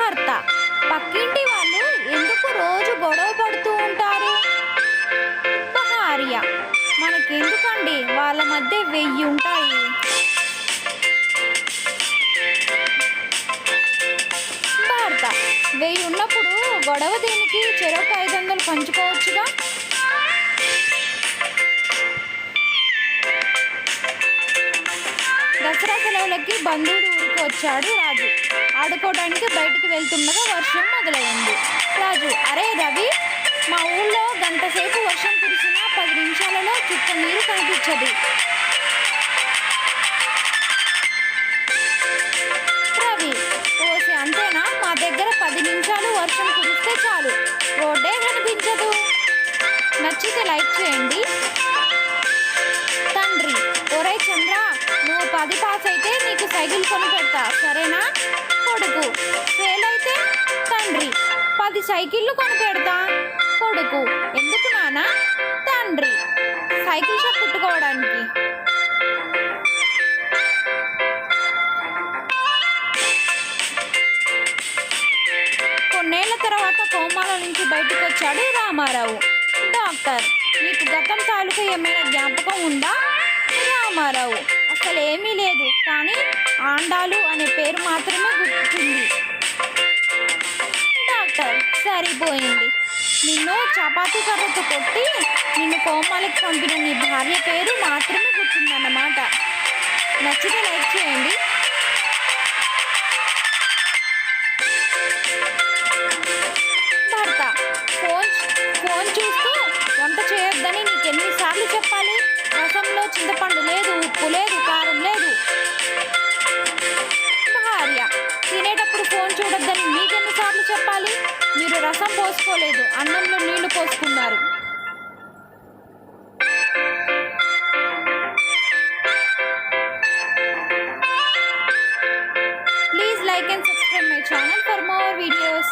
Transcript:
భర్త: పక్కింటి వాళ్ళు ఎందుకు రోజు గొడవ పడుతూ ఉంటారు? భార్య: మనకెందుకండి, వాళ్ళ మధ్య 1000 ఉంటాయి. భర్త: 1000 ఉన్నప్పుడు గొడవ దేనికి, చెరొక 500 పంచుకోవచ్చుగా. దసరా సెలవులకి బంధువులు ఊరికి వచ్చాడు రాజు. ఆడుకోవడానికి బయటికి వెళ్తుండగా వర్షం మొదలైంది. రాజు: అరే రవి, మా ఊళ్ళో గంట సేపు వర్షం కురిసినా 10 నిమిషాలలో చుక్క నీరు కనిపించదు. రవి: ఓసి అంతేనా, మా దగ్గర 10 నిమిషాలు వర్షం కురిస్తే చాలు, రోడ్డే కనిపించదు. నచ్చితే లైక్ చేయండి. తండ్రి: ఒరే చంద్ర, నువ్వు 10 పాస్ అయితే నీకు సైకిల్ కొని పెడతా, సరేనా? కొడుకు: ఫెయిల్ అయితే? తండ్రి: 10 సైకిళ్ళు కొని పెడతా. కొడుకు: ఎందుకు నాన్న? తండ్రి: సైకిల్ షాప్ పెట్టుకోవడానికి. కొన్నేళ్ల తర్వాత కోమాల నుంచి బయటకు వచ్చాడు రామారావు. డాక్టర్: నీకు గతం తాలూకా ఏమైనా జ్ఞాపకం ఉందా? రామారావు: అసలు ఏమీ లేదు, కానీ ఆండాలు అనే పేరు మాత్రమే గుర్తుంది. డాక్టర్: సరిపోయింది, నిన్ను చపాతీ కర్రతో కొట్టి నిన్ను కోమాలకు పంపిన నీ భార్య పేరు మాత్రమే గుర్తుందన్నమాట. నచ్చితే లైక్ చేయండి. భర్త: ఫోన్ చూస్తూ వంట చేయొద్దని నీకెన్నిసార్లు చెప్పాలి? రసంలో చింతపండు లేదు, ఉప్పు లేదు, కారం లేదు. భార్య: తినేటప్పుడు ఫోన్ చూడొద్దని మీకెన్నిసార్లు చెప్పాలి? మీరు రసం పోసుకోలేదు, అన్నంలో నీళ్లు పోసుకున్నారు. Please like and subscribe my channel for more videos.